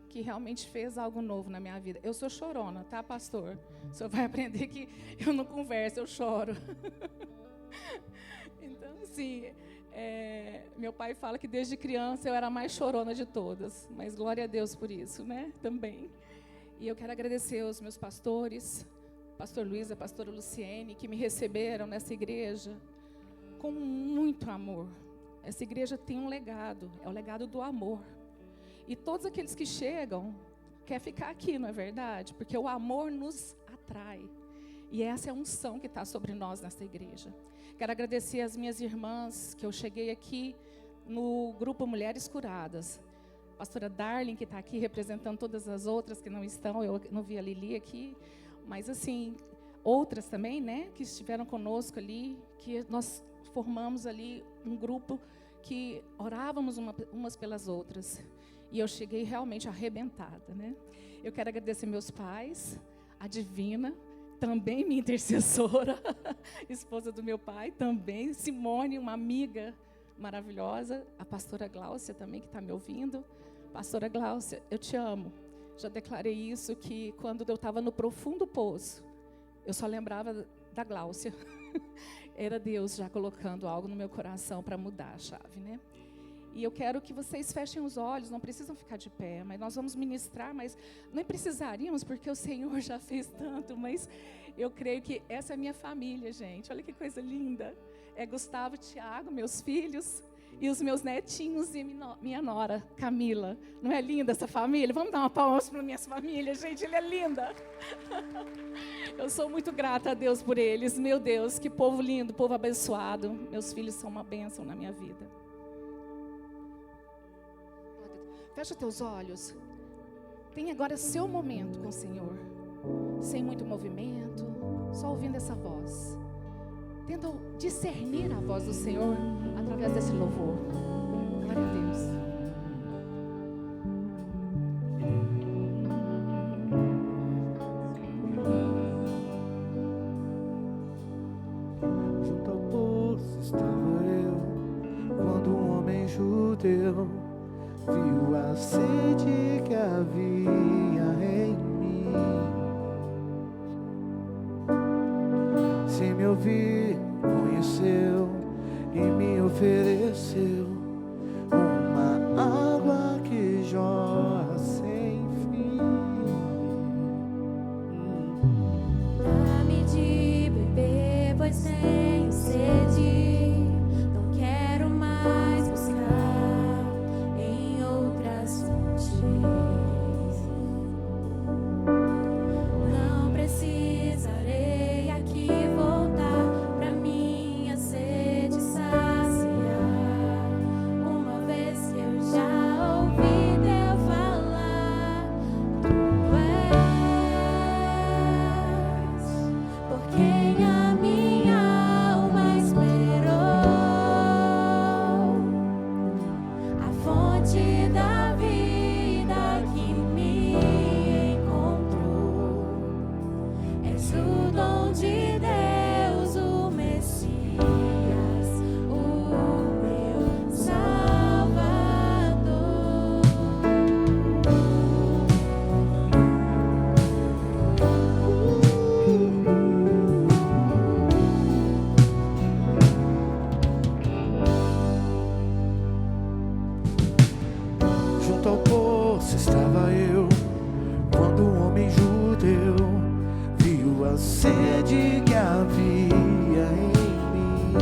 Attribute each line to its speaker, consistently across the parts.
Speaker 1: que realmente fez algo novo na minha vida. Eu sou chorona, tá, pastor? O senhor vai aprender que eu não converso, eu choro. Então, assim, meu pai fala que desde criança eu era a mais chorona de todas, mas glória a Deus por isso, né, também. E eu quero agradecer aos meus pastores, pastor Luiz, a pastora Luciene, que me receberam nessa igreja com muito amor. Essa igreja tem um legado, é o legado do amor. E todos aqueles que chegam, querem ficar aqui, não é verdade? Porque o amor nos atrai. E essa é a unção que está sobre nós nessa igreja. Quero agradecer às minhas irmãs, que eu cheguei aqui no grupo Mulheres Curadas. A pastora Darling, que está aqui representando todas as outras que não estão. Eu não vi a Lili aqui. Mas, assim, outras também, né? Que estiveram conosco ali, que nós formamos ali um grupo que orávamos umas pelas outras. E eu cheguei realmente arrebentada, né? Eu quero agradecer meus pais, a Divina, também minha intercessora, esposa do meu pai, também, Simone, uma amiga maravilhosa, a pastora Gláucia também, que está me ouvindo. Pastora Gláucia, eu te amo. Já declarei isso, que quando eu estava no profundo poço, eu só lembrava da Gláucia. Era Deus já colocando algo no meu coração para mudar a chave, né? E eu quero que vocês fechem os olhos, não precisam ficar de pé, mas nós vamos ministrar, mas nem precisaríamos, porque o Senhor já fez tanto, mas eu creio que essa é a minha família, gente. Olha que coisa linda. É Gustavo, Tiago, meus filhos, e os meus netinhos e minha nora, Camila. Não é linda essa família? Vamos dar uma palma para minha família, gente, ele é linda. Eu sou muito grata a Deus por eles. Meu Deus, que povo lindo, povo abençoado. Meus filhos são uma bênção na minha vida. Fecha teus olhos. Tem agora seu momento com o Senhor. Sem muito movimento, só ouvindo essa voz. Tenta discernir a voz do Senhor através desse louvor. Glória a Deus.
Speaker 2: Junto ao poço estava eu, quando um homem judeu viu a sede que havia em mim. Sem me ouvir, conheceu e me ofereceu uma água que jorra sem fim.
Speaker 3: Dá-me de beber, pois tenho sede. Não quero mais buscar em outras fontes. Não precisarei aqui voltar pra minha sede saciar. Uma vez que eu já ouvi teu falar, tu és por quem a minha alma esperou. A fonte da vida que me encontrou. És o dom de Deus, o Messias, o meu Salvador.
Speaker 2: Junto ao poço estava eu, quando um homem judeu viu a sede que havia em mim.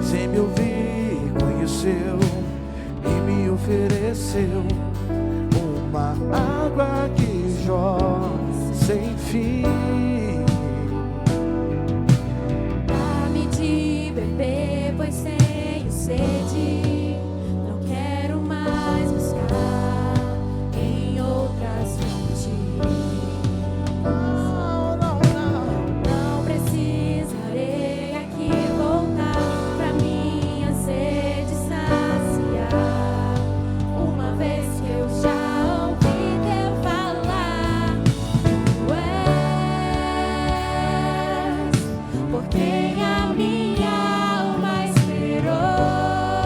Speaker 2: Sem me ouvir, conheceu e me ofereceu uma água que jorra sem fim.
Speaker 3: Dá-me de beber, pois tenho sede. Não quero mais buscar em outras fontes. Não precisarei aqui voltar pra minha sede saciar. Uma vez que eu já ouvi teu falar, tu és por quem a minha alma esperou.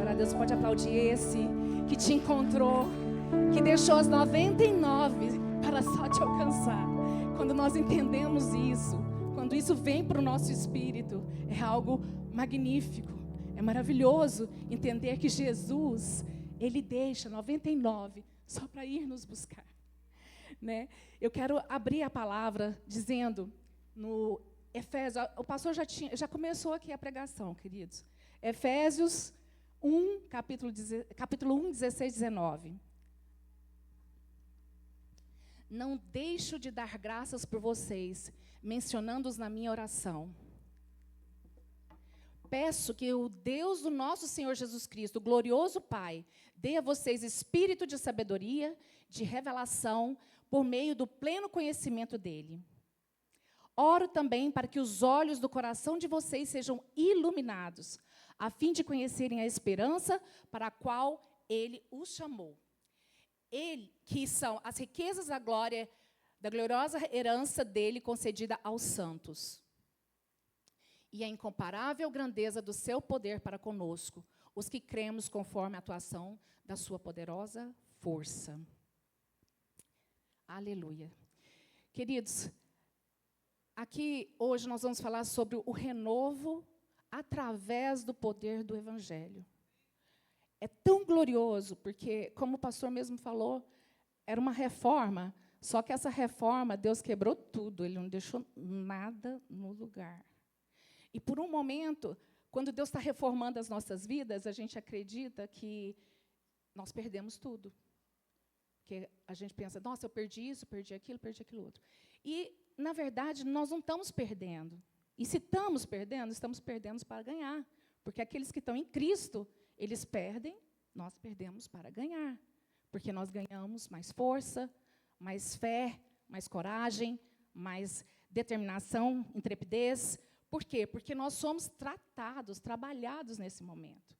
Speaker 1: glória a Deus. Pode aplaudir esse que te encontrou, que deixou as 99 para só te alcançar. Quando nós entendemos isso, quando isso vem para o nosso espírito, é algo magnífico, é maravilhoso entender que Jesus, Ele deixa 99 só para ir nos buscar, né? Eu quero abrir a palavra dizendo no Efésios, o pastor já começou aqui a pregação, queridos. Efésios 1, capítulo 1, 16, 19. Não deixo de dar graças por vocês, mencionando-os na minha oração. Peço que o Deus do nosso Senhor Jesus Cristo, o glorioso Pai, dê a vocês espírito de sabedoria, de revelação, por meio do pleno conhecimento dEle. Oro também para que os olhos do coração de vocês sejam iluminados, a fim de conhecerem a esperança para a qual Ele os chamou. Ele, que são as riquezas da glória, da gloriosa herança dele concedida aos santos. E a incomparável grandeza do seu poder para conosco, os que cremos conforme a atuação da sua poderosa força. Aleluia. Queridos, aqui hoje nós vamos falar sobre o renovo através do poder do Evangelho. É tão glorioso, porque, como o pastor mesmo falou, era uma reforma, só que essa reforma, Deus quebrou tudo, Ele não deixou nada no lugar. E, por um momento, quando Deus está reformando as nossas vidas, a gente acredita que nós perdemos tudo. Porque a gente pensa, nossa, eu perdi isso, perdi aquilo outro. E, na verdade, nós não estamos perdendo. E se estamos perdendo para ganhar. Porque aqueles que estão em Cristo, eles perdem, nós perdemos para ganhar. Porque nós ganhamos mais força, mais fé, mais coragem, mais determinação, intrepidez. Por quê? Porque nós somos tratados, trabalhados nesse momento.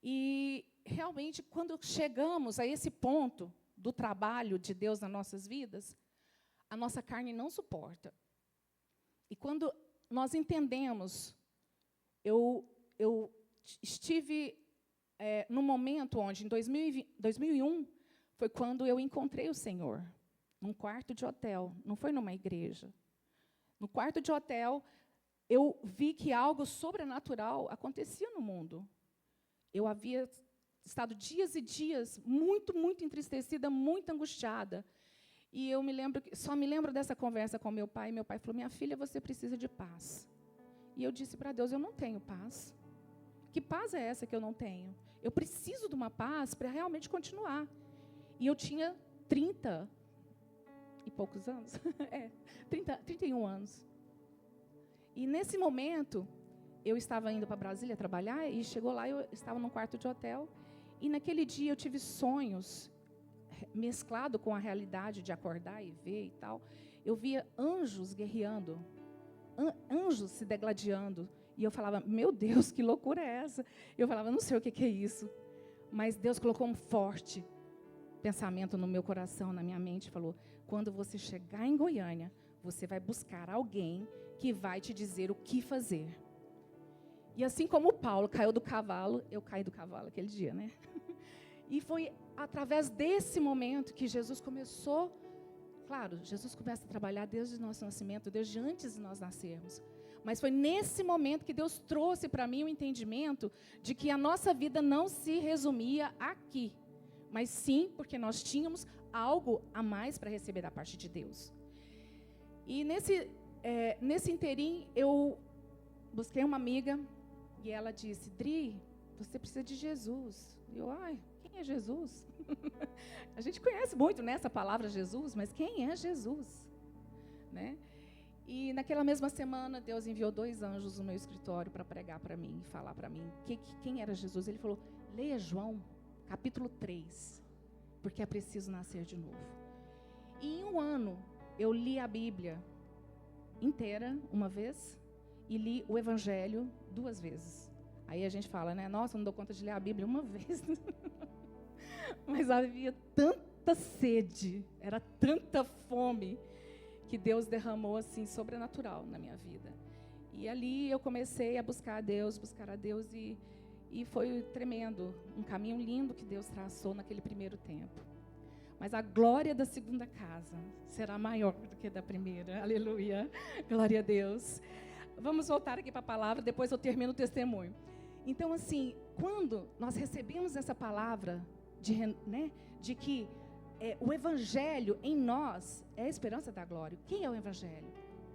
Speaker 1: E, realmente, quando chegamos a esse ponto do trabalho de Deus nas nossas vidas, a nossa carne não suporta. E quando nós entendemos, eu estive num momento onde, em 2001, foi quando eu encontrei o Senhor, num quarto de hotel, não foi numa igreja. No quarto de hotel, eu vi que algo sobrenatural acontecia no mundo. Eu havia estado dias e dias muito, muito entristecida, muito angustiada. E eu só me lembro dessa conversa com meu pai. Meu pai falou, minha filha, você precisa de paz. E eu disse para Deus, eu não tenho paz. Que paz é essa que eu não tenho? Eu preciso de uma paz para realmente continuar. E eu tinha 30 e poucos anos. 31 anos. E, nesse momento, eu estava indo para Brasília trabalhar, e chegou lá, eu estava num quarto de hotel, e naquele dia eu tive sonhos, mesclado com a realidade de acordar e ver e tal. Eu via anjos guerreando, anjos se degladiando, e eu falava, meu Deus, que loucura é essa? Eu falava, não sei o que é isso, mas Deus colocou um forte pensamento no meu coração, na minha mente, falou, quando você chegar em Goiânia, você vai buscar alguém que vai te dizer o que fazer. E assim como Paulo caiu do cavalo, eu caí do cavalo aquele dia, né? E foi através desse momento que Jesus começou, claro, Jesus começa a trabalhar desde o nosso nascimento, desde antes de nós nascermos. Mas foi nesse momento que Deus trouxe para mim o entendimento de que a nossa vida não se resumia aqui, mas sim porque nós tínhamos algo a mais para receber da parte de Deus. E nesse interim, eu busquei uma amiga e ela disse, Dri, você precisa de Jesus. E eu, quem é Jesus? A gente conhece muito, né, essa palavra Jesus, mas quem é Jesus? Né? E naquela mesma semana, Deus enviou 2 anjos no meu escritório para pregar para mim, falar para mim quem era Jesus. Ele falou, leia João, capítulo 3, porque é preciso nascer de novo. E em um ano, eu li a Bíblia inteira, uma vez, e li o Evangelho 2 vezes. Aí a gente fala, né, nossa, não dou conta de ler a Bíblia uma vez. Mas havia tanta sede, era tanta fome, que Deus derramou, assim, sobrenatural na minha vida. E ali eu comecei a buscar a Deus, e E foi tremendo, um caminho lindo que Deus traçou naquele primeiro tempo. Mas a glória da segunda casa será maior do que da primeira. Aleluia. Glória a Deus. Vamos voltar aqui para a palavra, depois eu termino o testemunho. Então, assim, quando nós recebemos essa palavra de que o Evangelho em nós é a esperança da glória. Quem é o Evangelho?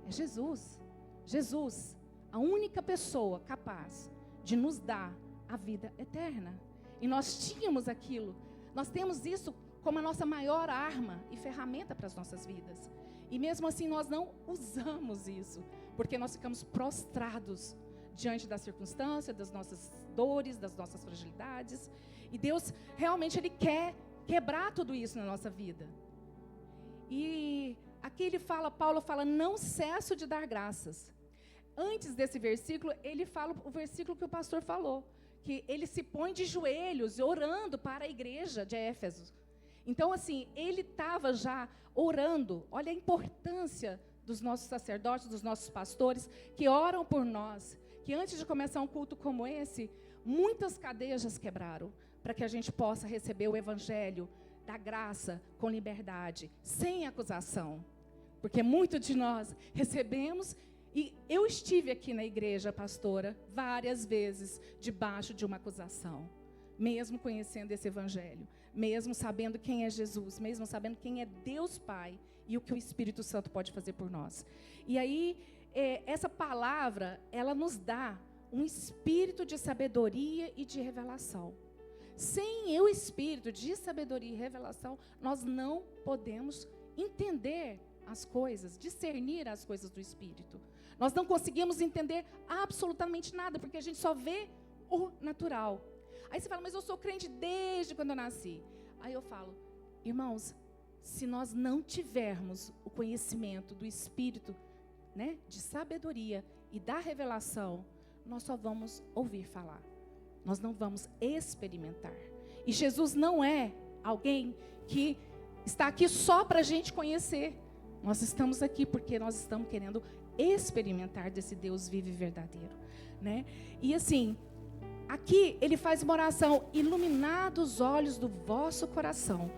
Speaker 1: É Jesus. Jesus, a única pessoa capaz de nos dar a vida eterna. E nós tínhamos aquilo, nós temos isso como a nossa maior arma e ferramenta para as nossas vidas. E mesmo assim nós não usamos isso, porque nós ficamos prostrados diante da circunstância, das nossas dores, das nossas fragilidades. E Deus realmente Ele quer quebrar tudo isso na nossa vida. E aqui Paulo fala, não cesso de dar graças. Antes desse versículo, ele fala o versículo que o pastor falou, que ele se põe de joelhos orando para a igreja de Éfeso. Então, assim, ele estava já orando. Olha a importância dos nossos sacerdotes, dos nossos pastores, que oram por nós, que antes de começar um culto como esse, muitas cadeias já se quebraram, para que a gente possa receber o Evangelho da graça com liberdade, sem acusação. Porque muito de nós recebemos, e eu estive aqui na igreja, pastora, várias vezes, debaixo de uma acusação, mesmo conhecendo esse Evangelho, mesmo sabendo quem é Jesus, mesmo sabendo quem é Deus Pai, e o que o Espírito Santo pode fazer por nós. E aí, essa palavra, ela nos dá um espírito de sabedoria e de revelação. Sem o espírito de sabedoria e revelação, nós não podemos entender as coisas, discernir as coisas do Espírito. Nós não conseguimos entender absolutamente nada, porque a gente só vê o natural. Aí você fala, mas eu sou crente desde quando eu nasci. Aí eu falo, irmãos, se nós não tivermos o conhecimento do Espírito, de sabedoria e da revelação, nós só vamos ouvir falar. Nós não vamos experimentar. E Jesus não é alguém que está aqui só para a gente conhecer. Nós estamos aqui porque nós estamos querendo experimentar desse Deus vivo e verdadeiro. E assim, aqui ele faz uma oração, iluminados os olhos do vosso coração.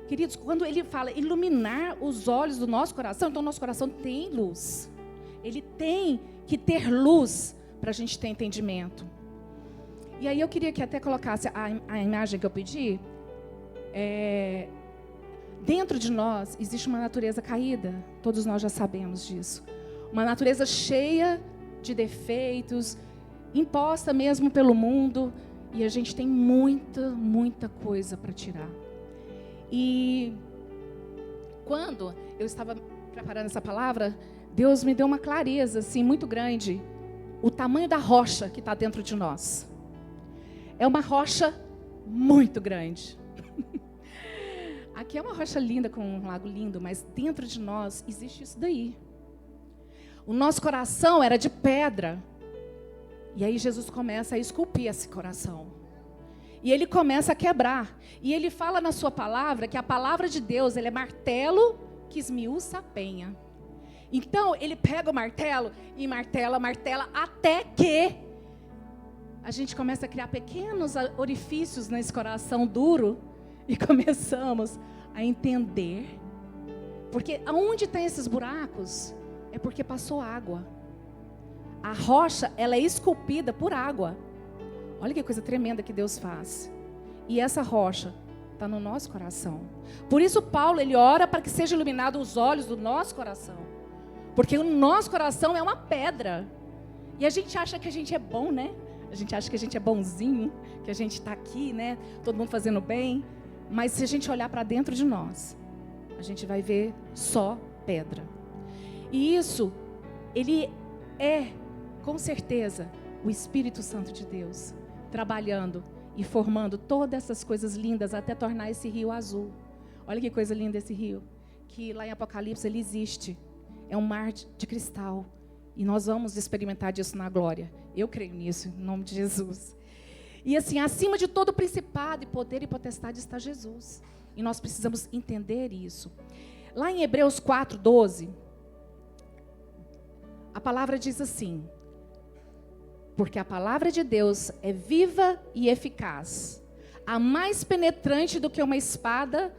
Speaker 1: Queridos, quando ele fala iluminar os olhos do nosso coração, então nosso coração tem luz. Ele tem que ter luz para a gente ter entendimento. E aí eu queria que até colocasse a imagem que eu pedi. Dentro de nós existe uma natureza caída, todos nós já sabemos disso. Uma natureza cheia de defeitos, imposta mesmo pelo mundo, e a gente tem muita, muita coisa para tirar. E quando eu estava preparando essa palavra, Deus me deu uma clareza assim, muito grande, o tamanho da rocha que está dentro de nós. É uma rocha muito grande. Aqui é uma rocha linda, com um lago lindo, mas dentro de nós existe isso daí. O nosso coração era de pedra. E aí Jesus começa a esculpir esse coração. E ele começa a quebrar. E ele fala na sua palavra que a palavra de Deus, ele é martelo que esmiuça a penha. Então, ele pega o martelo e martela, até que a gente começa a criar pequenos orifícios nesse coração duro e começamos a entender. Porque aonde tem esses buracos é porque passou água. A rocha, ela é esculpida por água. Olha que coisa tremenda que Deus faz. E essa rocha está no nosso coração. Por isso Paulo, ele ora para que seja iluminado os olhos do nosso coração. Porque o nosso coração é uma pedra. E a gente acha que a gente é bom, A gente acha que a gente é bonzinho, que a gente está aqui, todo mundo fazendo bem. Mas se a gente olhar para dentro de nós, a gente vai ver só pedra. E isso, ele é, com certeza, o Espírito Santo de Deus, trabalhando e formando todas essas coisas lindas até tornar esse rio azul. Olha que coisa linda esse rio, que lá em Apocalipse ele existe. É um mar de cristal. E nós vamos experimentar disso na glória. Eu creio nisso, em nome de Jesus. E assim, acima de todo principado, e poder e potestade está Jesus. E nós precisamos entender isso. Lá em Hebreus 4:12, a palavra diz assim: Porque a palavra de Deus é viva e eficaz, a mais penetrante do que uma espada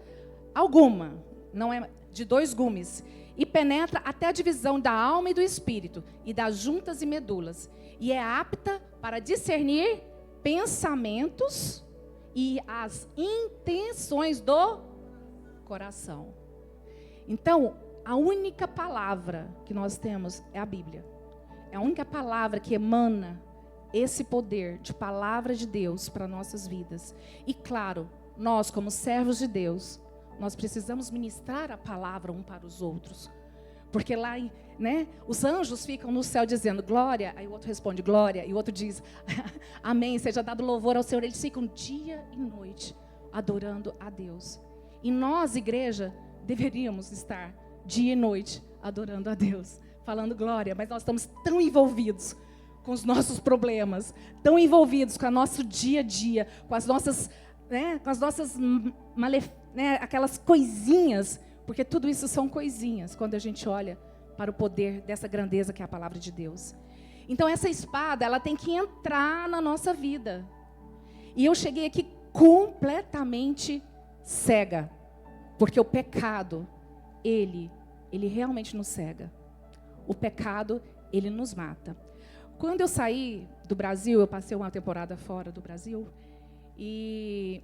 Speaker 1: alguma, não é de 2 gumes, e penetra até a divisão da alma e do espírito, e das juntas e medulas, e é apta para discernir pensamentos e as intenções do coração. Então, a única palavra que nós temos é a Bíblia. É a única palavra que emana esse poder de palavra de Deus para nossas vidas. E claro, nós como servos de Deus, nós precisamos ministrar a palavra um para os outros. Porque lá, né, os anjos ficam no céu dizendo glória, aí o outro responde glória, e o outro diz amém, seja dado louvor ao Senhor. Eles ficam dia e noite adorando a Deus. E nós, igreja, deveríamos estar dia e noite adorando a Deus, falando glória, mas nós estamos tão envolvidos com os nossos problemas, tão envolvidos com o nosso dia a dia, com as nossas, aquelas coisinhas, porque tudo isso são coisinhas, quando a gente olha para o poder dessa grandeza que é a palavra de Deus. Então essa espada, ela tem que entrar na nossa vida. E eu cheguei aqui completamente cega, porque o pecado, ele realmente nos cega. O pecado, ele nos mata. Quando eu saí do Brasil, eu passei uma temporada fora do Brasil, e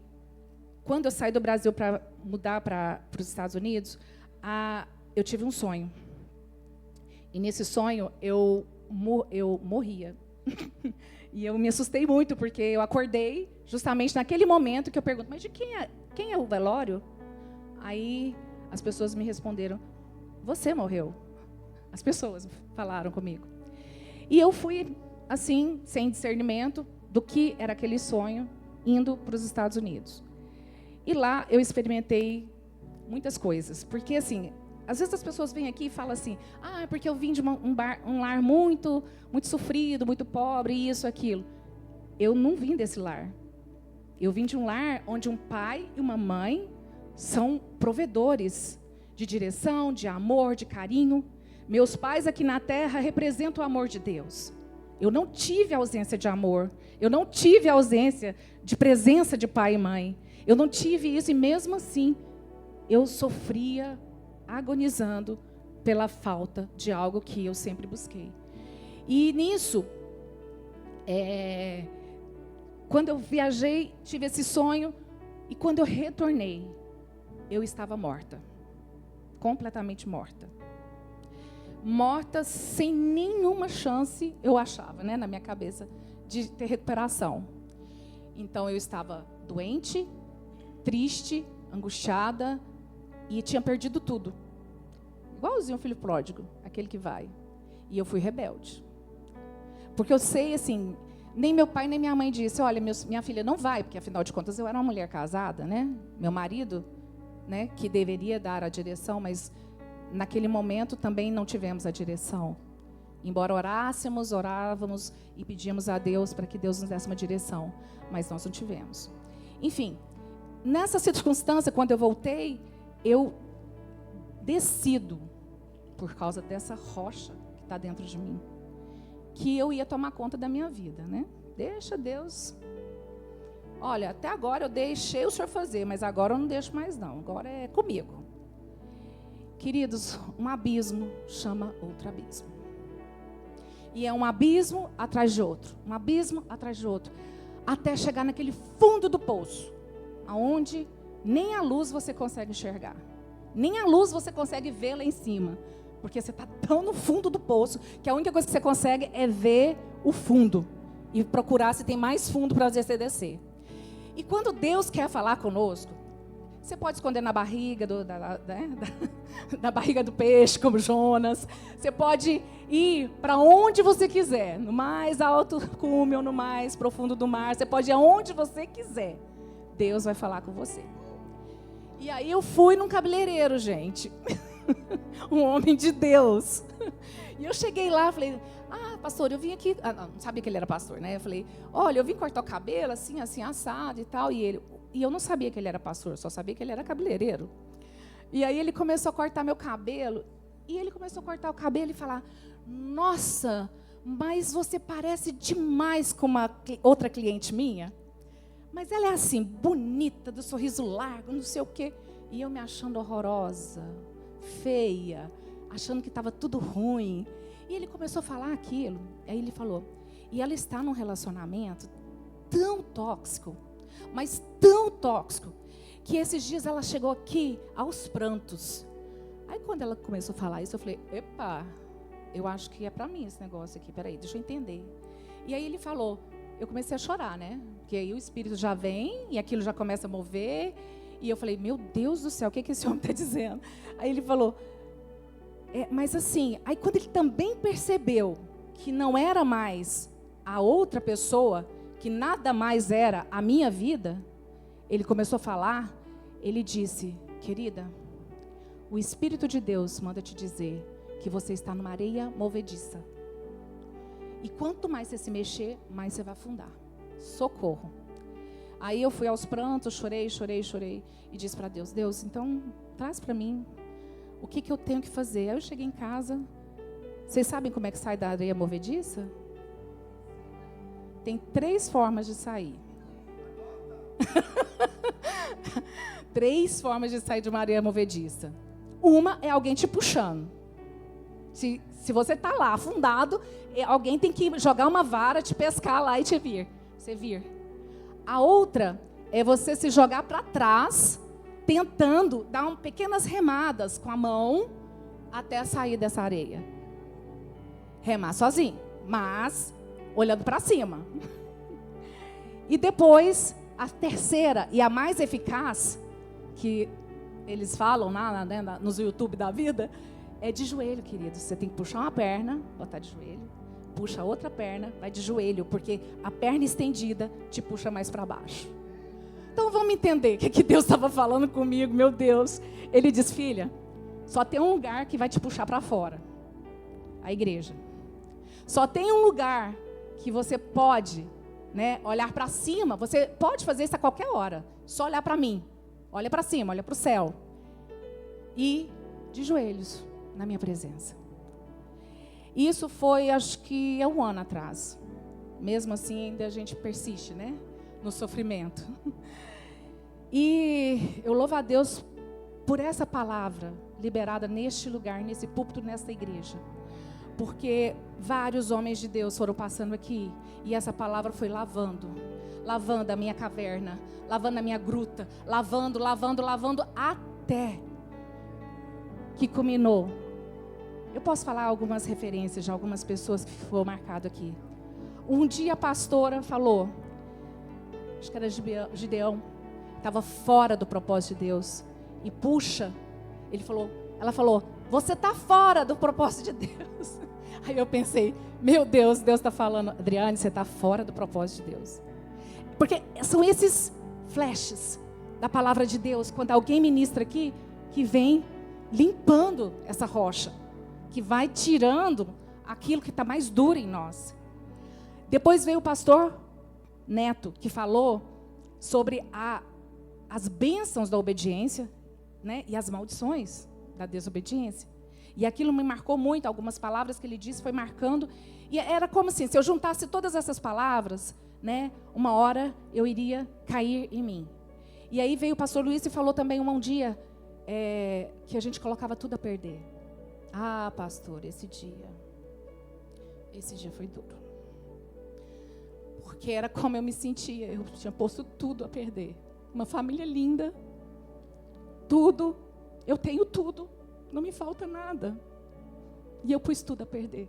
Speaker 1: quando eu saí do Brasil para mudar para os Estados Unidos, eu tive um sonho. E nesse sonho, eu morria. E eu me assustei muito, porque eu acordei justamente naquele momento que eu pergunto, mas de quem é o velório? Aí as pessoas me responderam, você morreu. As pessoas falaram comigo. E eu fui, assim, sem discernimento do que era aquele sonho, indo para os Estados Unidos. E lá eu experimentei muitas coisas. Porque, assim, às vezes as pessoas vêm aqui e falam assim, é porque eu vim de um lar muito, muito sofrido, muito pobre, isso, aquilo. Eu não vim desse lar. Eu vim de um lar onde um pai e uma mãe são provedores de direção, de amor, de carinho. Meus pais aqui na terra representam o amor de Deus. Eu não tive ausência de amor. Eu não tive ausência de presença de pai e mãe. Eu não tive isso e mesmo assim eu sofria agonizando pela falta de algo que eu sempre busquei. E nisso, quando eu viajei, tive esse sonho e quando eu retornei, eu estava morta. Completamente morta. Morta sem nenhuma chance, eu achava, né, na minha cabeça, de ter recuperação. Então eu estava doente, triste, angustiada e tinha perdido tudo. Igualzinho o filho pródigo, aquele que vai. E eu fui rebelde. Porque eu sei, assim, nem meu pai nem minha mãe disse, olha, minha filha não vai, porque afinal de contas eu era uma mulher casada, né? Meu marido, né, que deveria dar a direção, mas naquele momento também não tivemos a direção. Embora orávamos e pedíamos a Deus para que Deus nos desse uma direção, mas nós não tivemos. Enfim, nessa circunstância, quando eu voltei, eu decido, por causa dessa rocha que está dentro de mim, que eu ia tomar conta da minha vida, né? Deixa Deus. Olha, até agora eu deixei o Senhor fazer, mas agora eu não deixo mais não, agora é comigo. Queridos, um abismo chama outro abismo. E é um abismo atrás de outro, um abismo atrás de outro, até chegar naquele fundo do poço, aonde nem a luz você consegue enxergar, nem a luz você consegue ver lá em cima, porque você está tão no fundo do poço, que a única coisa que você consegue é ver o fundo, e procurar se tem mais fundo para você descer. E quando Deus quer falar conosco, você pode esconder na barriga da barriga do peixe, como Jonas. Você pode ir para onde você quiser, no mais alto cume ou no mais profundo do mar. Você pode ir aonde você quiser. Deus vai falar com você. E aí eu fui num cabeleireiro, gente. Um homem de Deus. E eu cheguei lá, falei, pastor, eu vim aqui... não sabia que ele era pastor, né? Eu falei, olha, eu vim cortar o cabelo, assim, assado e tal. E eu não sabia que ele era pastor, só sabia que ele era cabeleireiro. E aí ele começou a cortar meu cabelo. E ele começou a cortar o cabelo e falar, nossa, mas você parece demais com uma outra cliente minha. Mas ela é assim, bonita, do sorriso largo, não sei o quê. E eu me achando horrorosa, feia, achando que estava tudo ruim. E ele começou a falar aquilo. Aí ele falou, e ela está num relacionamento tão tóxico, mas tão tóxico, que esses dias ela chegou aqui aos prantos. Aí quando ela começou a falar isso, eu falei, epa, eu acho que é para mim esse negócio aqui, peraí, deixa eu entender. E aí ele falou, eu comecei a chorar, né? Porque aí o espírito já vem e aquilo já começa a mover. E eu falei, meu Deus do céu, o que esse homem está dizendo? Aí ele falou, mas assim, aí quando ele também percebeu que não era mais a outra pessoa, que nada mais era a minha vida, ele começou a falar, ele disse, querida, o Espírito de Deus manda te dizer que você está numa areia movediça. E quanto mais você se mexer, mais você vai afundar. Socorro. Aí eu fui aos prantos, chorei. E disse para Deus, Deus, então traz para mim o que eu tenho que fazer. Aí eu cheguei em casa. Vocês sabem como é que sai da areia movediça? Tem 3 formas de sair. 3 formas de sair de uma areia movediça. Uma é alguém te puxando. Se você está lá afundado, alguém tem que jogar uma vara, te pescar lá e te vir. Você vir. A outra é você se jogar para trás, tentando dar pequenas remadas com a mão até sair dessa areia. Remar sozinho, mas olhando para cima. E depois, a terceira e a mais eficaz, que eles falam lá, né, nos YouTube da vida, é de joelho, querido. Você tem que puxar uma perna, botar de joelho, puxa a outra perna, vai de joelho, porque a perna estendida te puxa mais para baixo. Então vamos entender o que Deus estava falando comigo, meu Deus. Ele diz, filha, só tem um lugar que vai te puxar para fora, a igreja. Só tem um lugar que você pode, né, olhar para cima. Você pode fazer isso a qualquer hora, só olhar para mim. Olha para cima, olha para o céu. E de joelhos na minha presença. Isso foi, acho que há 1 ano atrás. Mesmo assim, ainda a gente persiste, né? No sofrimento. E eu louvo a Deus por essa palavra liberada neste lugar, nesse púlpito, nesta igreja. Porque vários homens de Deus foram passando aqui. E essa palavra foi lavando a minha caverna, lavando a minha gruta, lavando, até que culminou. Eu posso falar algumas referências de algumas pessoas que foram marcadas aqui. Um dia a pastora falou, acho que era Gideão, estava fora do propósito de Deus. E puxa, ela falou, você está fora do propósito de Deus. Aí eu pensei, meu Deus, Deus está falando, Adriane, você está fora do propósito de Deus. Porque são esses flashes da palavra de Deus, quando alguém ministra aqui, que vem limpando essa rocha, que vai tirando aquilo que está mais duro em nós. Depois veio o pastor Neto, que falou sobre as bênçãos da obediência, né, e as maldições da desobediência. E aquilo me marcou muito, algumas palavras que ele disse foi marcando. E era como assim, se eu juntasse todas essas palavras, né, uma hora eu iria cair em mim. E aí veio o pastor Luiz e falou também um dia que a gente colocava tudo a perder. Ah, pastor, esse dia foi duro. Porque era como eu me sentia, eu tinha posto tudo a perder. Uma família linda, tudo, eu tenho tudo, não me falta nada. E eu pus tudo a perder.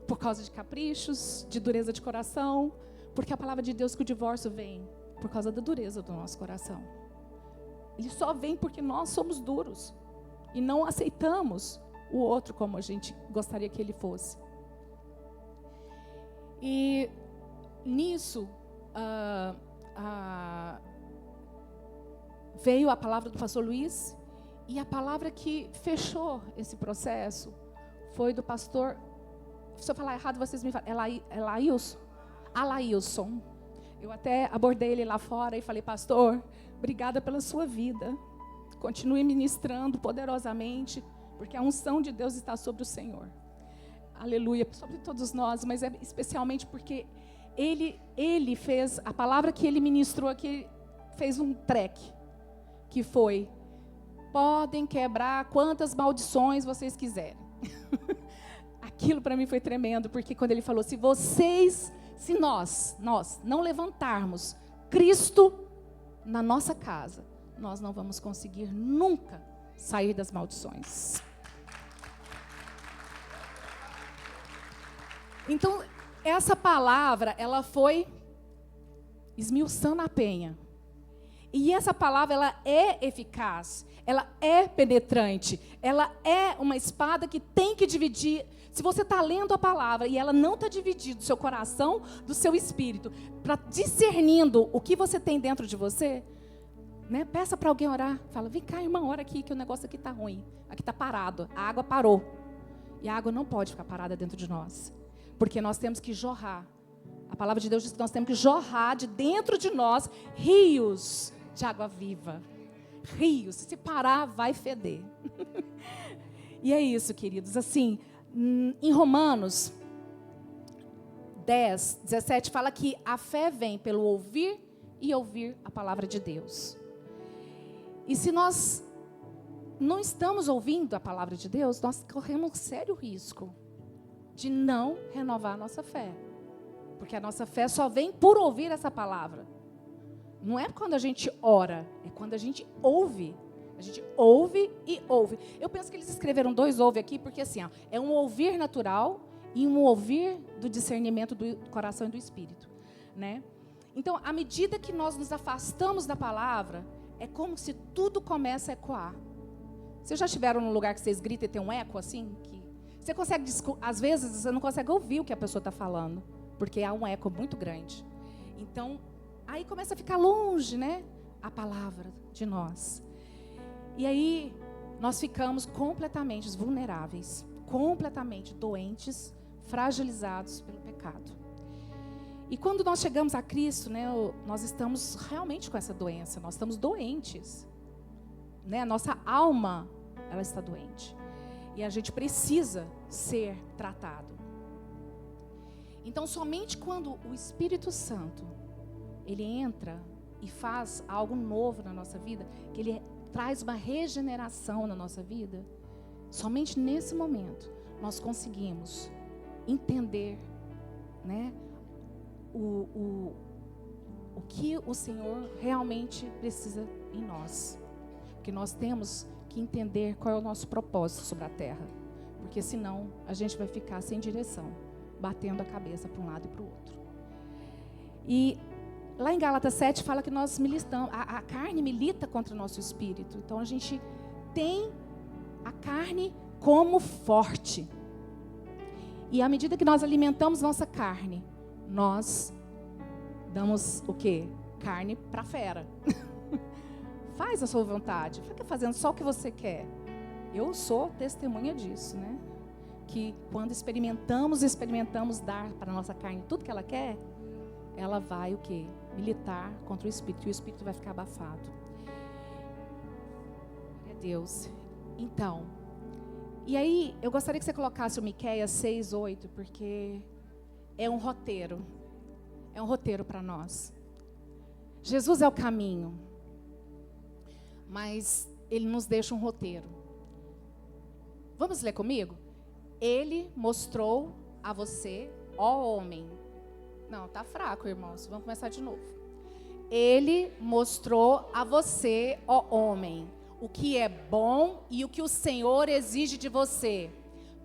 Speaker 1: Por causa de caprichos, de dureza de coração, porque a palavra de Deus que o divórcio vem por causa da dureza do nosso coração. Ele só vem porque nós somos duros e não aceitamos o outro como a gente gostaria que ele fosse. E nisso veio a palavra do pastor Luiz, e a palavra que fechou esse processo foi do pastor, se eu falar errado vocês me falam, Alailson. Eu até abordei ele lá fora e falei, pastor, obrigada pela sua vida, continue ministrando poderosamente, porque a unção de Deus está sobre o Senhor. aleluia, sobre todos nós, mas é especialmente porque ele fez, a palavra que ele ministrou aqui, fez um treque, que foi: podem quebrar quantas maldições vocês quiserem. Aquilo para mim foi tremendo, porque quando ele falou, se nós não levantarmos Cristo na nossa casa, nós não vamos conseguir nunca sair das maldições. Então, essa palavra, ela foi esmiuçando a penha. E essa palavra, ela é eficaz, ela é penetrante, ela é uma espada que tem que dividir. Se você está lendo a palavra e ela não está dividida do seu coração, do seu espírito, para discernindo o que você tem dentro de você, né? Peça para alguém orar. Fala, vem cá, irmã, ora aqui, que o negócio aqui está ruim. Aqui está parado, a água parou. E a água não pode ficar parada dentro de nós, porque nós temos que jorrar. A palavra de Deus diz que nós temos que jorrar de dentro de nós rios de água viva. Rios, se parar, vai feder. E é isso, queridos. Assim, em Romanos 10, 17, fala que a fé vem pelo ouvir e ouvir a palavra de Deus. E se nós não estamos ouvindo a palavra de Deus, nós corremos um sério risco de não renovar a nossa fé. Porque a nossa fé só vem por ouvir essa palavra. Não é quando a gente ora, é quando a gente ouve. A gente ouve e ouve. Eu penso que eles escreveram 2 ouve aqui, porque assim, ó, é um ouvir natural e um ouvir do discernimento do coração e do espírito, né? Então, à medida que nós nos afastamos da palavra, é como se tudo começa a ecoar. Vocês já estiveram num lugar que vocês gritam e tem um eco assim? Que você consegue, às vezes, você não consegue ouvir o que a pessoa está falando, porque há um eco muito grande. Então, aí começa a ficar longe, né? A palavra de nós. E aí, nós ficamos completamente vulneráveis, completamente doentes, fragilizados pelo pecado. E quando nós chegamos a Cristo, né, nós estamos realmente com essa doença, nós estamos doentes, né? A nossa alma, ela está doente. E a gente precisa ser tratado. Então, somente quando o Espírito Santo, ele entra e faz algo novo na nossa vida, que ele traz uma regeneração na nossa vida, somente nesse momento nós conseguimos entender, né, o que o Senhor realmente precisa em nós. Porque nós temos que entender qual é o nosso propósito sobre a terra. Porque senão a gente vai ficar sem direção, batendo a cabeça para um lado e para o outro. E lá em Gálatas 7 fala que nós militamos, a carne milita contra o nosso espírito. Então a gente tem a carne como forte. E à medida que nós alimentamos nossa carne, nós damos o quê? Carne para a fera. Faz a sua vontade. Fica fazendo só o que você quer. Eu sou testemunha disso, né? Que quando experimentamos dar para a nossa carne tudo que ela quer, ela vai o quê? Militar contra o Espírito. E o Espírito vai ficar abafado. Glória a Deus. Então, e aí eu gostaria que você colocasse o Miqueias 6:8, porque é um roteiro. É um roteiro para nós. Jesus é o caminho. Mas ele nos deixa um roteiro. Vamos ler comigo? Ele mostrou a você, ó homem. Não, tá fraco, irmãos. Vamos começar de novo. Ele mostrou a você, ó homem, o que é bom e o que o Senhor exige de você.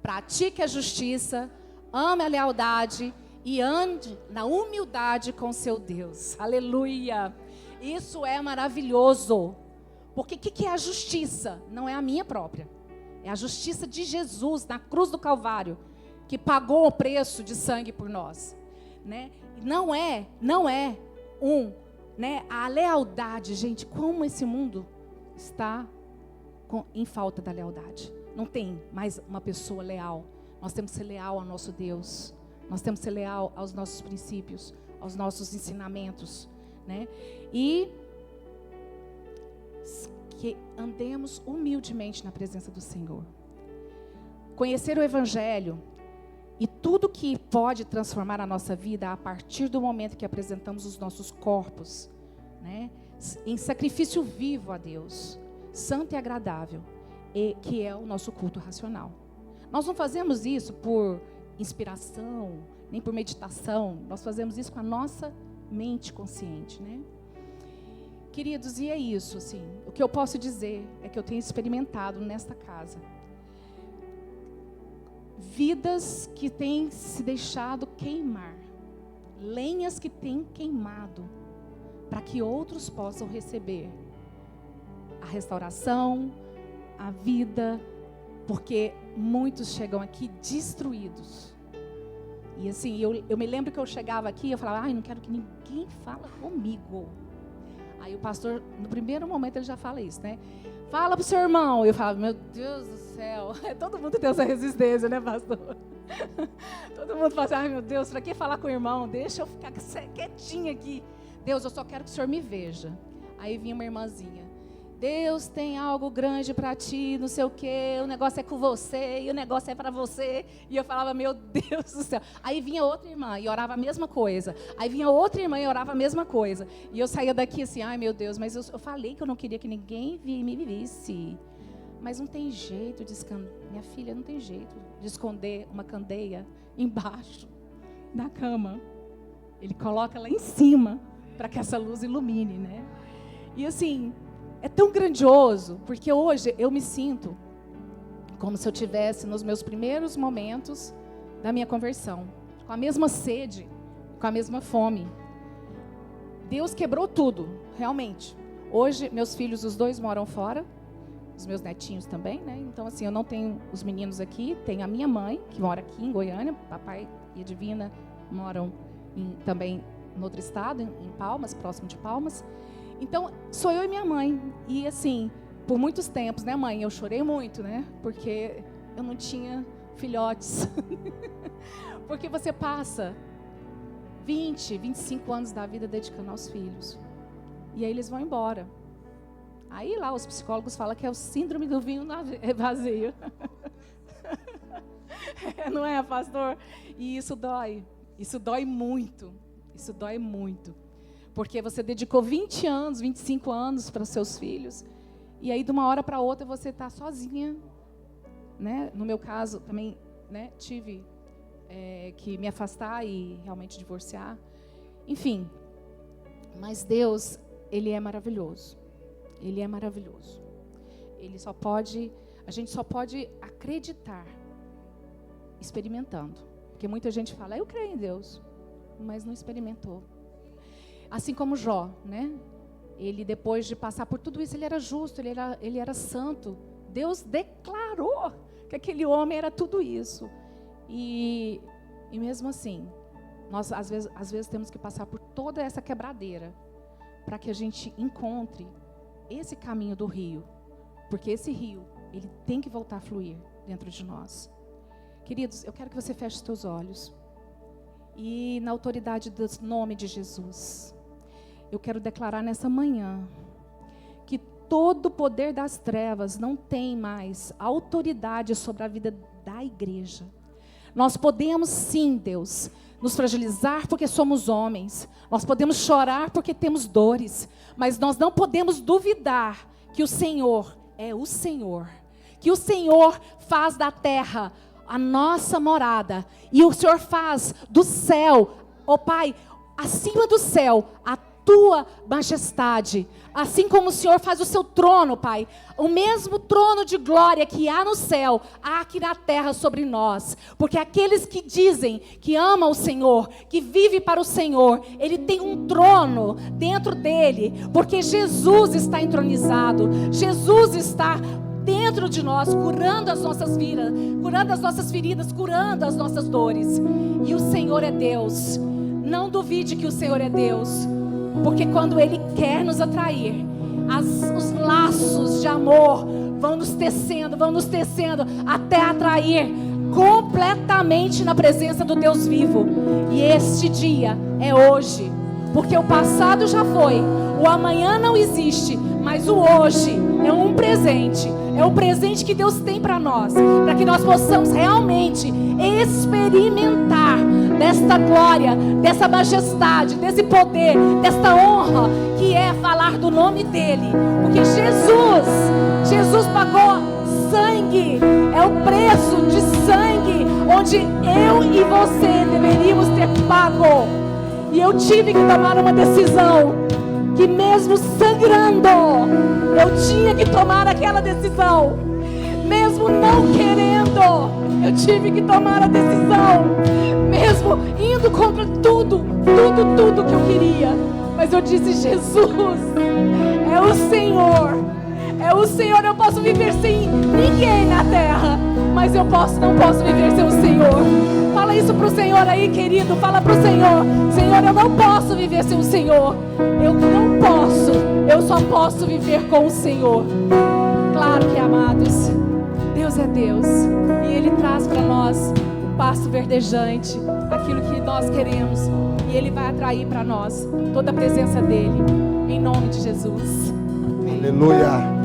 Speaker 1: Pratique a justiça, ame a lealdade e ande na humildade com seu Deus. Aleluia! Isso é maravilhoso. Porque o que é a justiça? Não é a minha própria. É a justiça de Jesus na cruz do Calvário, que pagou o preço de sangue por nós, né? Não é a lealdade, gente. Como esse mundo está em falta da lealdade. Não tem mais uma pessoa leal. Nós temos que ser leal ao nosso Deus. Nós temos que ser leal aos nossos princípios, aos nossos ensinamentos, né? E que andemos humildemente na presença do Senhor. Conhecer o Evangelho
Speaker 4: E tudo que pode transformar a nossa vida a partir do momento que apresentamos os nossos corpos, né, em sacrifício vivo a Deus, santo e agradável, que é o nosso culto racional. Nós não fazemos isso por inspiração, nem por meditação. Nós fazemos isso com a nossa mente consciente, né? Queridos, e é isso, assim. O que eu posso dizer é que eu tenho experimentado nesta casa vidas que têm se deixado queimar, lenhas que têm queimado, para que outros possam receber a restauração, a vida, porque muitos chegam aqui destruídos. E assim, eu me lembro que eu chegava aqui e eu falava, não quero que ninguém fale comigo. Aí o pastor, no primeiro momento, ele já fala isso, né? Fala pro seu irmão. Eu falava, meu Deus do céu. Todo mundo tem essa resistência, né, pastor? Todo mundo fala assim, meu Deus, para que falar com o irmão? Deixa eu ficar quietinha aqui. Deus, eu só quero que o Senhor me veja. Aí vinha uma irmãzinha. Deus tem algo grande para ti, não sei o quê, o negócio é com você, e o negócio é para você. E eu falava, meu Deus do céu. Aí vinha outra irmã e orava a mesma coisa. Aí vinha outra irmã e orava a mesma coisa. E eu saía daqui assim, ai meu Deus, mas eu falei que eu não queria que ninguém me visse. Mas não tem jeito de esconder, minha filha, não tem jeito de esconder uma candeia embaixo da cama. Ele coloca lá em cima para que essa luz ilumine, né? E assim, é tão grandioso, porque hoje eu me sinto como se eu estivesse nos meus primeiros momentos da minha conversão, com a mesma sede, com a mesma fome. Deus quebrou tudo, realmente. Hoje, meus filhos, os dois moram fora, os meus netinhos também, né? Então, assim, eu não tenho os meninos aqui, tenho a minha mãe, que mora aqui em Goiânia, papai e a Divina moram também em outro estado, em Palmas, próximo de Palmas. Então, sou eu e minha mãe. E assim, por muitos tempos, né, mãe? Eu chorei muito, né? Porque eu não tinha filhotes. Porque você passa 20, 25 anos da vida dedicando aos filhos. E aí eles vão embora. Aí lá os psicólogos falam que é o síndrome do vinho vazio. Não é, pastor? E isso dói. Isso dói muito. Isso dói muito. Porque você dedicou 20 anos, 25 anos para os seus filhos, e aí de uma hora para outra você está sozinha, né? No meu caso também, né, tive que me afastar e realmente divorciar. Enfim, mas Deus, Ele é maravilhoso. Ele é maravilhoso. A gente só pode acreditar experimentando. Porque muita gente fala, eu creio em Deus, mas não experimentou. Assim como Jó, né? Ele, depois de passar por tudo isso, ele era justo, ele era santo. Deus declarou que aquele homem era tudo isso. E mesmo assim, nós às vezes temos que passar por toda essa quebradeira para que a gente encontre esse caminho do rio. Porque esse rio, ele tem que voltar a fluir dentro de nós. Queridos, eu quero que você feche os seus olhos. E na autoridade do nome de Jesus, eu quero declarar nessa manhã que todo o poder das trevas não tem mais autoridade sobre a vida da igreja. Nós podemos sim, Deus, nos fragilizar porque somos homens. Nós podemos chorar porque temos dores. Mas nós não podemos duvidar que o Senhor é o Senhor. Que o Senhor faz da terra a nossa morada. E o Senhor faz do céu, ó Pai, acima do céu, a tua majestade. Assim como o Senhor faz o seu trono, Pai, o mesmo trono de glória que há no céu, há aqui na terra sobre nós. Porque aqueles que dizem que amam o Senhor, que vivem para o Senhor, Ele tem um trono dentro dele, porque Jesus está entronizado, Jesus está dentro de nós, curando as nossas vidas, curando as nossas feridas, curando as nossas dores. E o Senhor é Deus. Não duvide que o Senhor é Deus. Porque quando Ele quer nos atrair, os laços de amor vão nos tecendo, até atrair completamente na presença do Deus vivo. E este dia é hoje. Porque o passado já foi, o amanhã não existe, mas o hoje é um presente. É o presente que Deus tem para nós, para que nós possamos realmente experimentar desta glória, dessa majestade, desse poder, desta honra, que é falar do nome dEle. Porque Jesus pagou sangue, é o preço de sangue, onde eu e você deveríamos ter pago. E eu tive que tomar uma decisão, que mesmo sangrando, eu tinha que tomar aquela decisão. Mesmo não querendo, eu tive que tomar a decisão. Mesmo indo contra tudo que eu queria. Mas eu disse: Jesus, é o Senhor. É o Senhor. Eu posso viver sem ninguém na terra, mas eu não posso viver sem o Senhor. Fala isso pro Senhor aí, querido. Fala pro Senhor: Senhor, eu não posso viver sem o Senhor. Eu não posso. Eu só posso viver com o Senhor. Claro que, amados, Deus é Deus. E Ele traz para nós o pasto verdejante, aquilo que nós queremos. E Ele vai atrair para nós toda a presença dele. Em nome de Jesus.
Speaker 2: Aleluia.